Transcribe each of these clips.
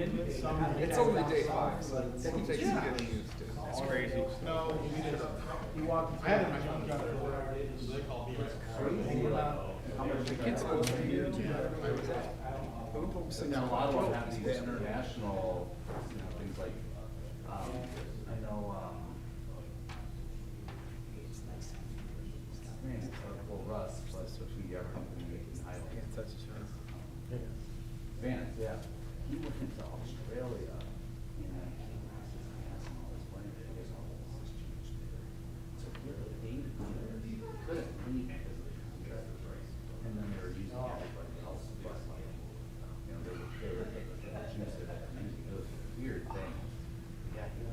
in, some. It's only day 5, so it takes some getting used to. That's crazy. No, he walked, I had it in my phone, so they called me. Crazy, like, how much the kids go to here too. And a lot of them have these international, things like, I know, well, Russ, but switching the other company making highlights. Can't touch his face. Vance, yeah. He went into Australia and asked him all his money to get all this changed there. So he had paid it there. He couldn't leave because of the contract price. And then they were using everybody else, but like, they were taking juice of that music. It was a weird thing. Yeah, he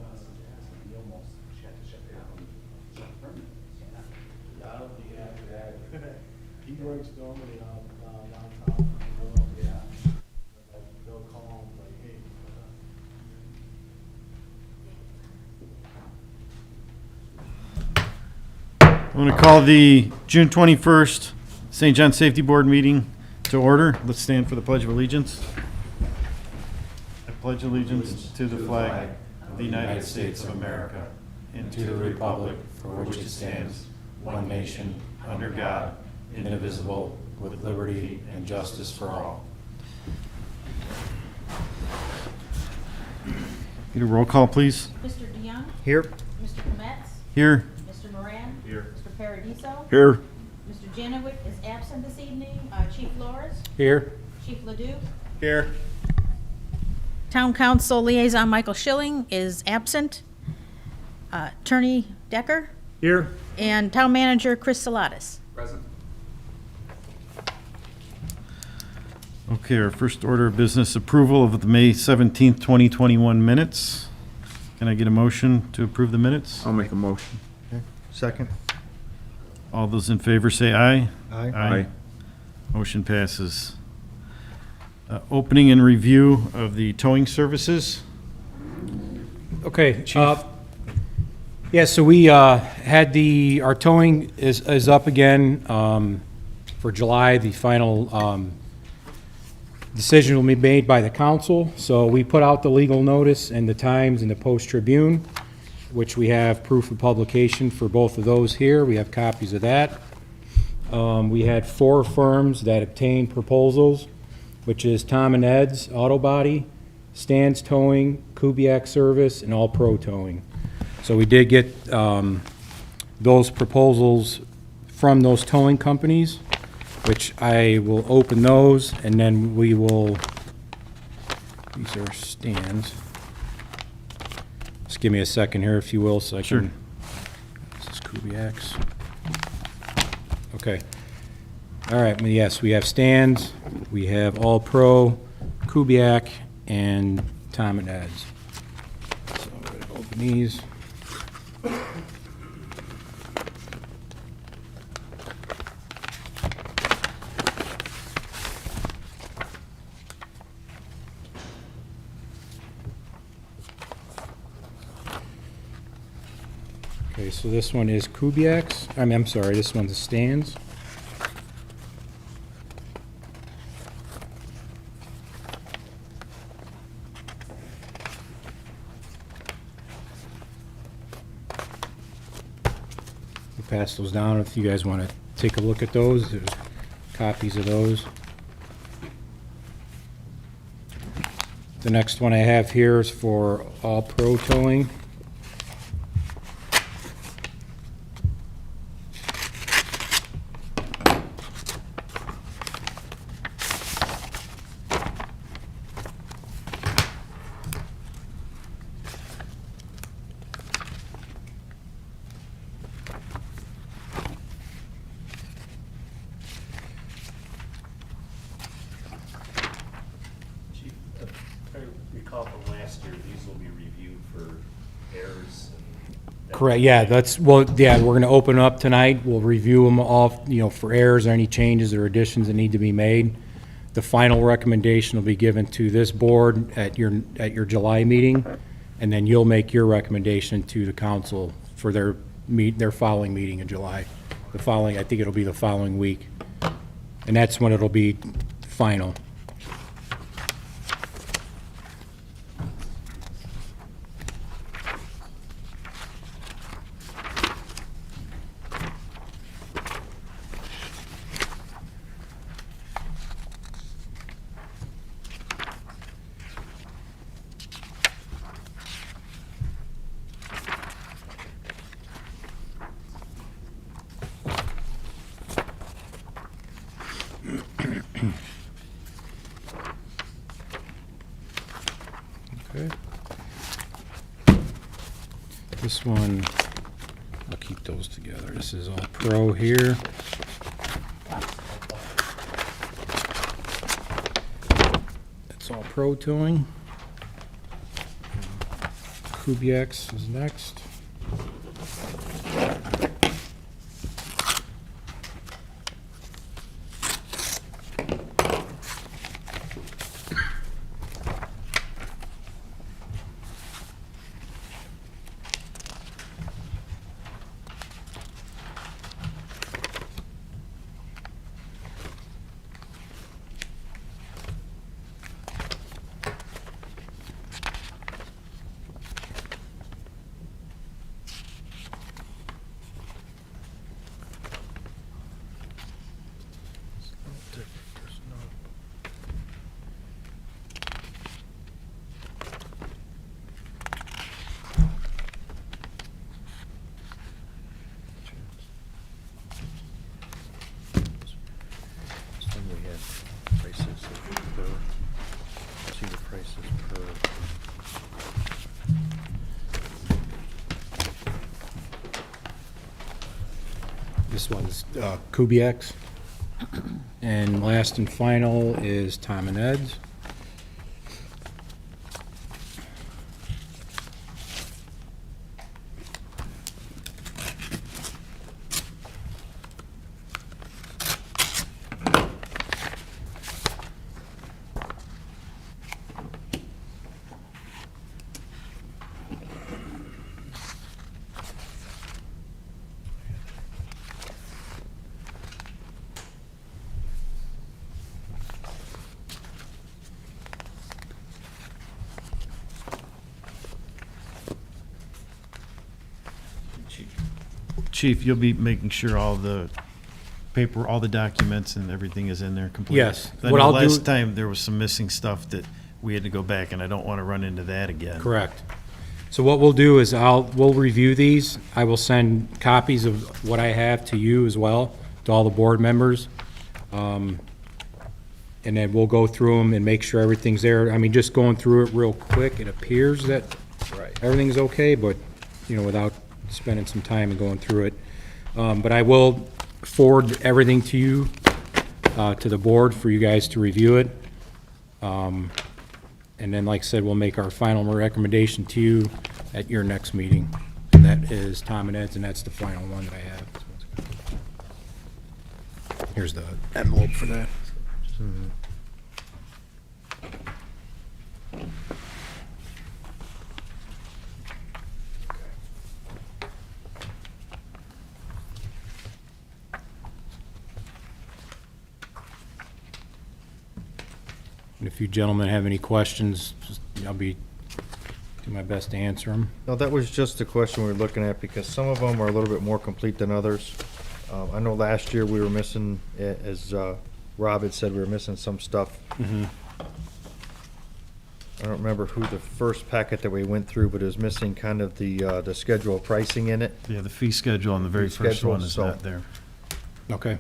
almost had to shut down. Shut permanently. Yeah, I don't think after that. He works normally downtown. Yeah. They'll call him like, hey. I'm going to call the June 21st St. John Safety Board meeting to order. Let's stand for the Pledge of Allegiance. I pledge allegiance to the flag of the United States of America and to the republic for which it stands, one nation, under God, indivisible, with liberty and justice for all. Need a roll call, please? Mr. DeYoung? Here. Mr. Kometz? Here. Mr. Moran? Here. Mr. Paradiso? Here. Mr. Janowick is absent this evening. Chief Flores? Here. Chief Ledoux? Here. Town Council Liaison Michael Schilling is absent. Attorney Decker? Here. And Town Manager Chris Salatas. Present. Okay, our first order of business, approval of the May 17th, 2021 minutes. Can I get a motion to approve the minutes? I'll make a motion. Second. All those in favor say aye. Aye. Aye. Motion passes. Opening and review of the towing services. Okay. Yeah, so we had our towing is up again for July. The final decision will be made by the council. So we put out the legal notice in the Times and the Post Tribune, which we have proof of publication for both of those here. We have copies of that. We had 4 firms that obtained proposals, which is Tom and Ed's Auto Body, Stan's Towing, Kubiak Service, and All Pro Towing. So we did get those proposals from those towing companies, which I will open those, and then we will, these are Stan's. Just give me a second here, if you will, so I Sure. can, this is Kubiak's. Okay. All right, well, yes, we have Stan's, we have All Pro, Kubiak, and Tom and Ed's. So I'm going to open these. Okay, so this one is Kubiak's. I'm sorry, this one's Stan's. We'll pass those down if you guys want to take a look at those. There's copies of those. The next one I have here is for All Pro Towing. Chief, if I recall from last year, these will be reviewed for errors and. Correct, yeah, we're gonna open up tonight, we'll review them all, for errors or any changes or additions that need to be made. The final recommendation will be given to this board at your July meeting, and then you'll make your recommendation to the council for their following meeting in July. I think it'll be the following week, and that's when it'll be final. Okay. This one, I'll keep those together. This is all pro here. It's all pro towing. Kubiak's is next. This one's Kubiak's. And last and final is Tom and Ed's. Chief, you'll be making sure all the paper, all the documents and everything is in there completely? Yes. I What know I'll do- last time there was some missing stuff that we had to go back, and I don't want to run into that again. Correct. So what we'll do is we'll review these. I will send copies of what I have to you as well, to all the board members. And then we'll go through them and make sure everything's there. I mean, just going through it real quick, it appears that everything's okay, but, you know, without spending some time and going through it. But I will forward everything to you, to the board for you guys to review it. And then, like I said, we'll make our final recommendation to you at your next meeting. And that is Tom and Ed's, and that's the final one that I have. Here's the envelope for that. And if you gentlemen have any questions, I'll do my best to answer them. No, that was just the question we were looking at, because some of them are a little bit more complete than others. I know last year we were missing, as Rob had said, we were missing some stuff. I don't remember who the first packet that we went through, but it was missing kind of the schedule of pricing in it. Yeah, the fee schedule on the very Fee first schedule, one is so- not there. Okay.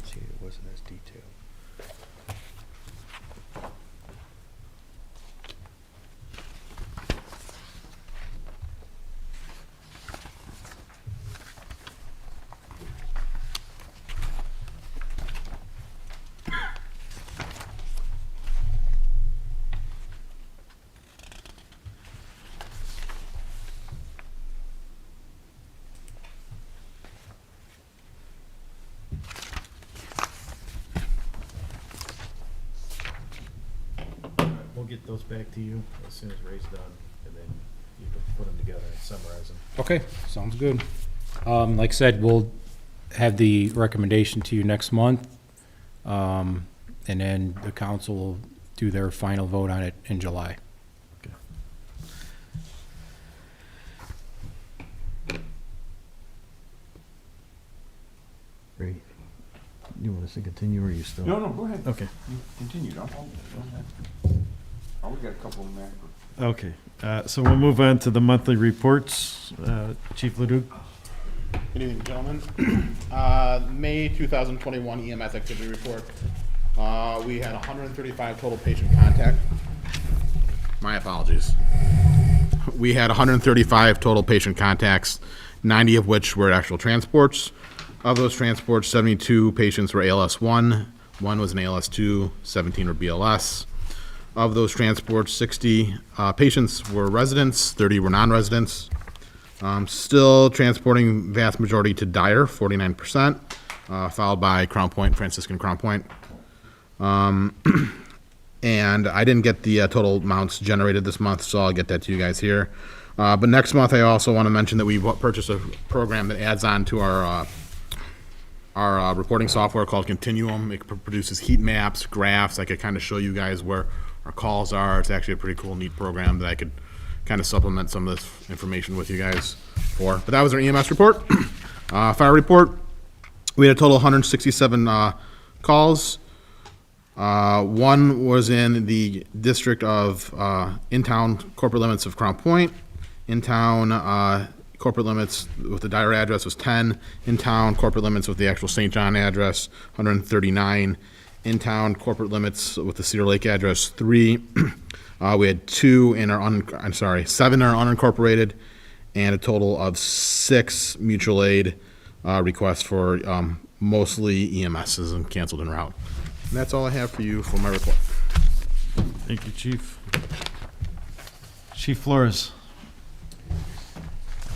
See, it wasn't as detailed. get those back to you as soon as Ray's done, and then you can put them together and summarize them. Okay, sounds good. Like I said, we'll have the recommendation to you next month. And then the council will do their final vote on it in July. Ray, you want us to continue, or are you still? No, go ahead. Okay. You continue, don't hold it. Go ahead. Oh, we got a couple of them there. Okay, so we'll move on to the monthly reports. Chief Leduc? Good evening, gentlemen. May 2021 EMS activity report. We had 135 total patient contact. My apologies. We had 135 total patient contacts, 90 of which were actual transports. Of those transports, 72 patients were ALS1, 1 was an ALS2, 17 were BLS. Of those transports, 60 patients were residents, 30 were non-residents. Still transporting vast majority to Dyer, 49%, followed by Crown Point, Franciscan Crown Point. And I didn't get the total amounts generated this month, so I'll get that to you guys here. But next month, I also want to mention that we purchased a program that adds on to our reporting software called Continuum. It produces heat maps, graphs. I could kind of show you guys where our calls are. It's actually a pretty cool, neat program that I could kind of supplement some of this information with you guys for. But that was our EMS report. Fire report, we had a total of 167 calls. One was in the district of in-town corporate limits of Crown Point. In-town corporate limits with the Dyer address was 10. In-town corporate limits with the actual St. John address, 139. In-town corporate limits with the Cedar Lake address, 3. We had 7 in our unincorporated, and a total of 6 mutual aid requests for mostly EMSs and canceled en route. And that's all I have for you for my report. Thank you, Chief. Chief Flores?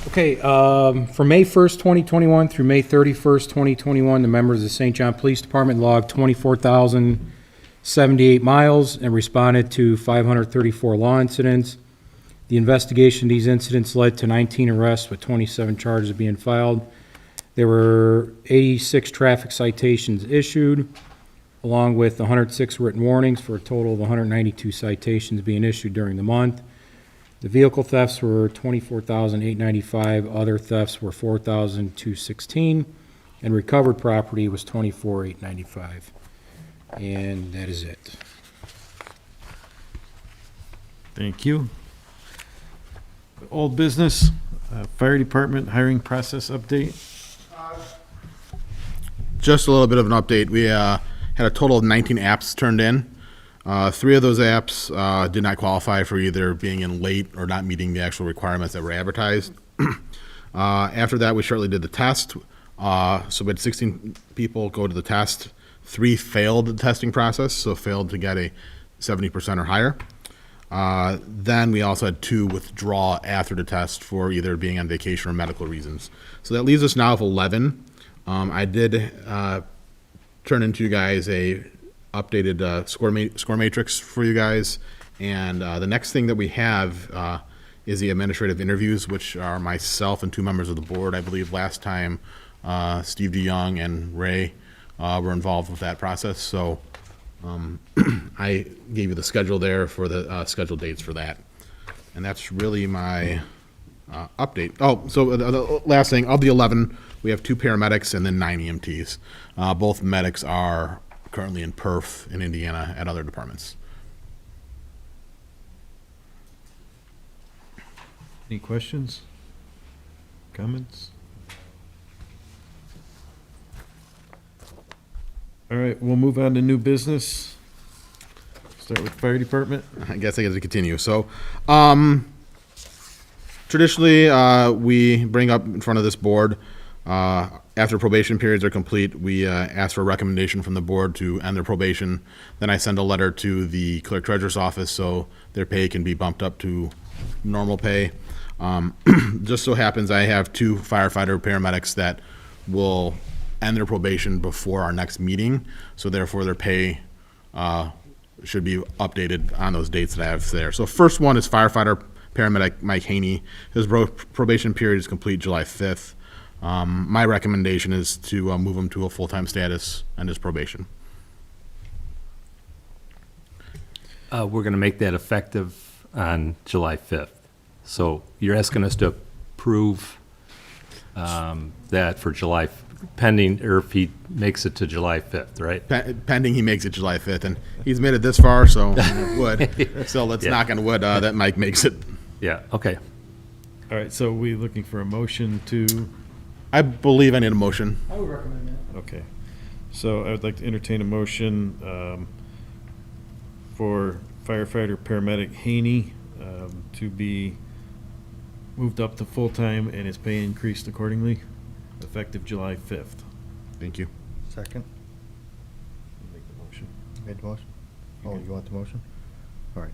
Okay, from May 1st, 2021 through May 31st, 2021, the members of the St. John Police Department logged 24,078 miles and responded to 534 law incidents. The investigation of these incidents led to 19 arrests with 27 charges being filed. There were 86 traffic citations issued, along with 106 written warnings, for a total of 192 citations being issued during the month. The vehicle thefts were 24,895, other thefts were 4,216, and recovered property was 24,895. And that is it. Thank you. Old business, fire department hiring process update. Just a little bit of an update. We had a total of 19 apps turned in. 3 of those apps did not qualify for either being in late or not meeting the actual requirements that were advertised. After that, we shortly did the test. So we had 16 people go to the test. 3 failed the testing process, so failed to get a 70% or higher. Then we also had 2 withdraw after the test for either being on vacation or medical reasons. So that leaves us now with 11. I did turn into you guys a updated score matrix for you guys, and the next thing that we have is the administrative interviews, which are myself and 2 members of the board. I believe last time Steve DeYoung and Ray were involved with that process, so I gave you the schedule there for the scheduled dates for that, and that's really my update. Oh, so the last thing, of the 11, we have 2 paramedics and then 9 EMTs. Both medics are currently in Perf in Indiana at other departments. Any questions? Comments? All right, we'll move on to new business. Start with fire department. I guess I get to continue. So, traditionally, we bring up in front of this board, after probation periods are complete, we ask for a recommendation from the board to end their probation. Then I send a letter to the clerk treasurer's office so their pay can be bumped up to normal pay. Just so happens I have 2 firefighter paramedics that will end their probation before our next meeting, so therefore their pay should be updated on those dates that I have there. So first one is firefighter paramedic Mike Haney. His probation period is complete July 5th. My recommendation is to move him to a full-time status and his probation. We're gonna make that effective on July 5th. So you're asking us to approve that for July, pending, or if he makes it to July 5th, right? Pending he makes it July 5th, and he's made it this far, so wood. So let's Yeah. knock on wood that Mike makes it. Yeah, okay. All right, so we looking for a motion to, I believe I need a motion. I would recommend that. okay. So I would like to entertain a motion for firefighter paramedic Haney to be moved up to full-time and his pay increased accordingly, effective July 5th. Thank you. Second, Make the motion. made the motion? Oh, you want the motion? All right.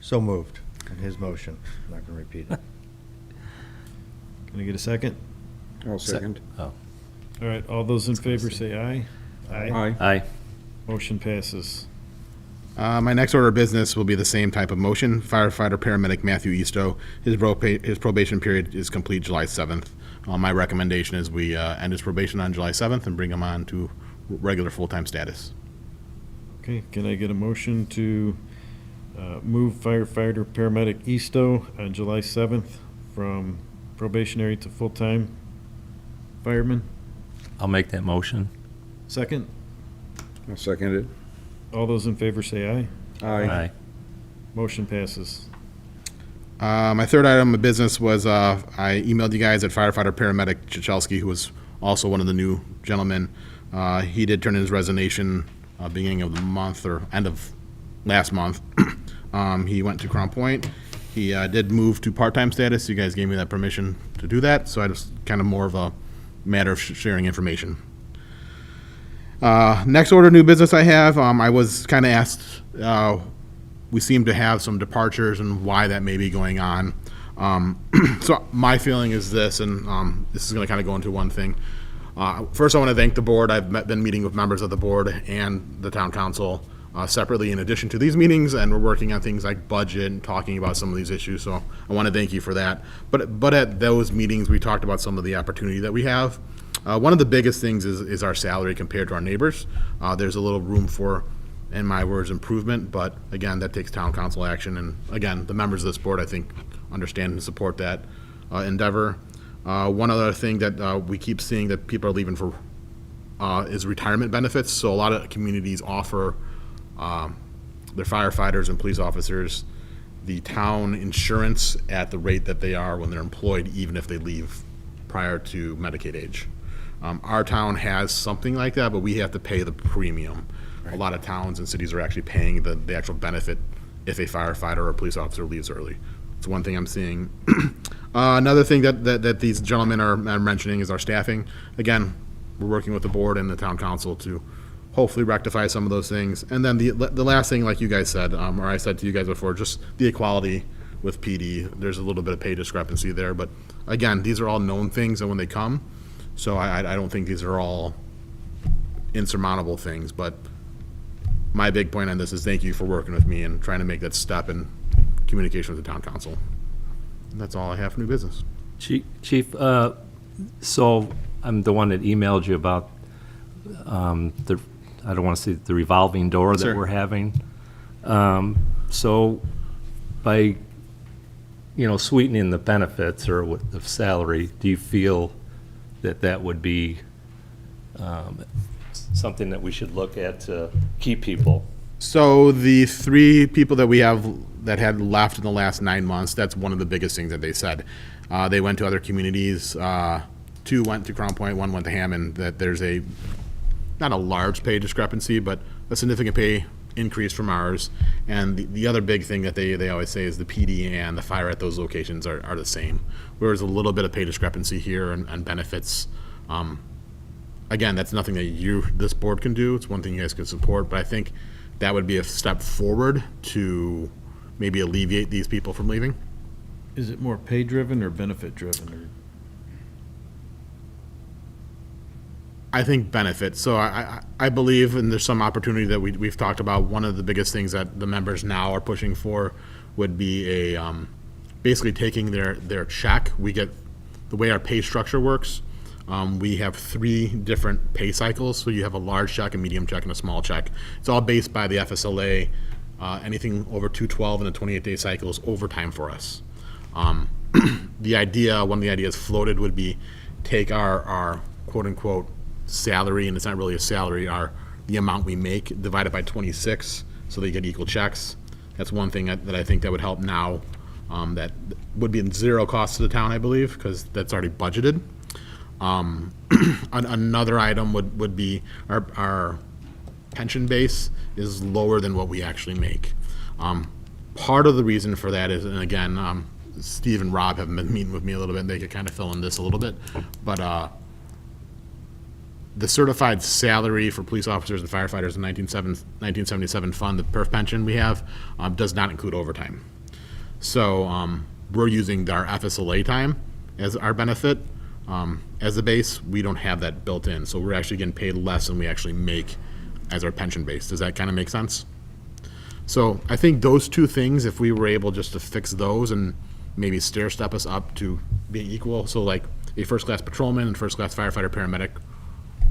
So moved, in his motion. I'm not gonna repeat it. Can I get a second? I'll second. Oh, All right, all those in favor say aye. Aye. aye. Motion passes. My next order of business will be the same type of motion. Firefighter paramedic Matthew Easto. His probation period is complete July 7th. My recommendation is we end his probation on July 7th and bring him on to regular full-time status. Okay, can I get a motion to move firefighter paramedic Easto on July 7th from probationary to full-time fireman? I'll make that motion. Second? I'll second it. All those in favor say aye. Aye. Motion passes. My third item of business was I emailed you guys that firefighter paramedic Chichelski, who was also one of the new gentlemen. He did turn in his resignation beginning of the month or end of last month. He went to Crown Point. He did move to part-time status. You guys gave me that permission to do that, so I just kind of more of a matter of sharing information. Next order of new business I have, I was kind of asked, we seem to have some departures and why that may be going on. So my feeling is this, and this is going to kind of go into one thing. First, I want to thank the board. I've been meeting with members of the board and the town council separately in addition to these meetings, and we're working on things like budget and talking about some of these issues, so I want to thank you for that. But at those meetings, we talked about some of the opportunity that we have. One of the biggest things is our salary compared to our neighbors. There's a little room for, in my words, improvement, but again, that takes town council action, and again, the members of this board, I think, understand and support that endeavor. One other thing that we keep seeing that people are leaving for is retirement benefits. So a lot of communities offer their firefighters and police officers the town insurance at the rate that they are when they're employed, even if they leave prior to Medicaid age. Our town has something like that, but we have to pay the premium. A lot of towns and cities are actually paying the actual benefit if a firefighter or a police officer leaves early. It's one thing I'm seeing. Another thing that these gentlemen are mentioning is our staffing. Again, we're working with the board and the town council to hopefully rectify some of those things. And then the last thing, like you guys said, or I said to you guys before, just the equality with PD. There's a little bit of pay discrepancy there, but again, these are all known things, and when they come, so I don't think these are all insurmountable things. But my big point on this is thank you for working with me and trying to make that step in communication with the town council. And that's all I have for new business. Chief, so I'm the one that emailed you about I don't want to say the revolving door that Sure. we're having. So by, sweetening the benefits or with the salary, do you feel that would be something that we should look at to keep people? So the 3 people that we have that had left in the last 9 months, that's one of the biggest things that they said. They went to other communities. 2 went to Crown Point, 1 went to Hammond, that there's not a large pay discrepancy, but a significant pay increase from ours. And the other big thing that they always say is the PD and the fire at those locations are the same. Whereas a little bit of pay discrepancy here and benefits. Again, that's nothing that this board can do. It's one thing you guys can support, but I think that would be a step forward to maybe alleviate these people from leaving. Is it more pay-driven or benefit-driven? Or I think benefit. So I believe, and there's some opportunity that we've talked about, one of the biggest things that the members now are pushing for would be a, basically taking their check. We get, the way our pay structure works, we have 3 different pay cycles. So you have a large check, a medium check, and a small check. It's all based by the FSLA. Anything over 212 in a 28-day cycle is overtime for us. The idea, one of the ideas floated would be take our quote-unquote salary, and it's not really a salary, the amount we make, divide it by 26, so they get equal checks. That's one thing that I think that would help now. That would be in 0 cost to the town, I believe, because that's already budgeted. Another item would be our pension base is lower than what we actually make. Part of the reason for that is, and again, Steve and Rob have been meeting with me a little bit, and they could kind of fill in this a little bit, but the certified salary for police officers and firefighters in 1977 fund, the perf pension we have, does not include overtime. So we're using our FSLA time as our benefit. As a base, we don't have that built in, so we're actually getting paid less than we actually make as our pension base. Does that kind of make sense? So I think those 2 things, if we were able just to fix those and maybe stair step us up to being equal, so like a first-class patrolman and first-class firefighter paramedic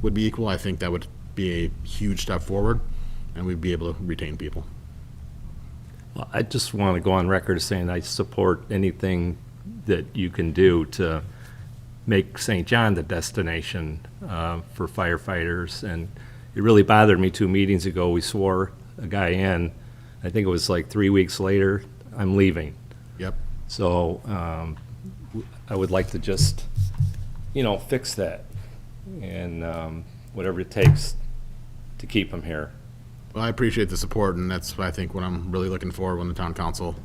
would be equal, I think that would be a huge step forward, and we'd be able to retain people. Well, I just want to go on record as saying I support anything that you can do to make St. John the destination for firefighters. And it really bothered me 2 meetings ago. We swore a guy in. I think it was like 3 weeks later, I'm leaving. Yep. So I would like to just, fix that. And whatever it takes to keep him here. Well, I appreciate the support, and that's, I think, what I'm really looking for when the town council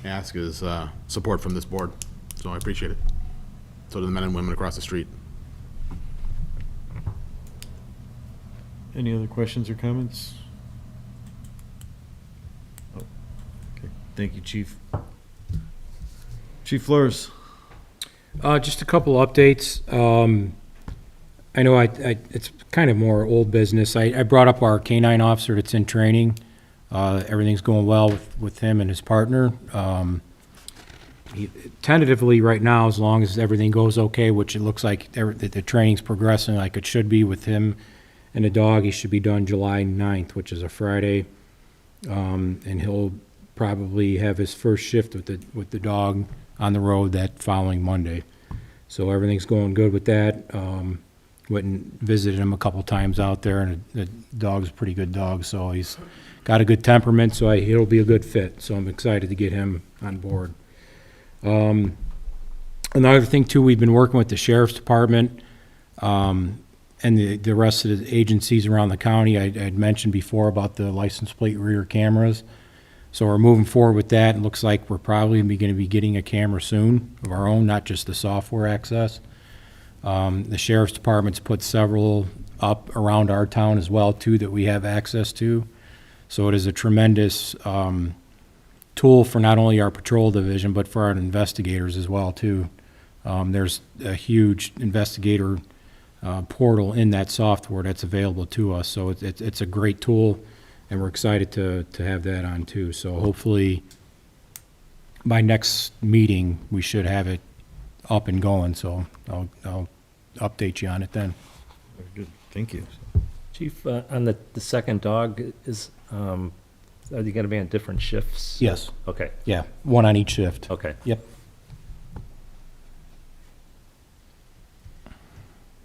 asks is support from this board. So I appreciate it. So do the men and women across the street. Any other questions or comments? Oh, okay. Thank you, Chief. Chief Flores. Just a couple updates. I know it's kind of more old business. I brought up our K-9 officer that's in training. Everything's going well with him and his partner. Tentatively right now, as long as everything goes okay, which it looks like the training's progressing like it should be with him and the dog, he should be done July 9th, which is a Friday. And he'll probably have his first shift with the dog on the road that following Monday. So everything's going good with that. Went and visited him a couple times out there, and the dog's a pretty good dog, so he's got a good temperament, so he'll be a good fit. So I'm excited to get him on board. Another thing, too, we've been working with the Sheriff's Department and the rest of the agencies around the county. I had mentioned before about the license plate rear cameras. So we're moving forward with that. It looks like we're probably going to be getting a camera soon of our own, not just the software access. The Sheriff's Department's put several up around our town as well, too, that we have access to. So it is a tremendous tool for not only our patrol division, but for our investigators as well, too. There's a huge investigator portal in that software that's available to us. So it's a great tool, and we're excited to have that on, too. So hopefully by next meeting, we should have it up and going. So I'll update you on it then. Very good. Thank you. Chief, on the second dog, are they going to be on different shifts? Yes. Okay, Yeah, one on each shift. okay. Yep.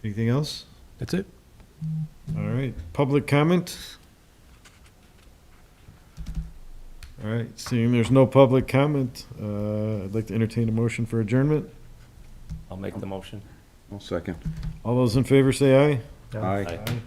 Anything else? That's it. All right. Public comment? All right. Seeing there's no public comment, I'd like to entertain a motion for adjournment. I'll make the motion. I'll second. All those in favor say aye. Aye. Aye.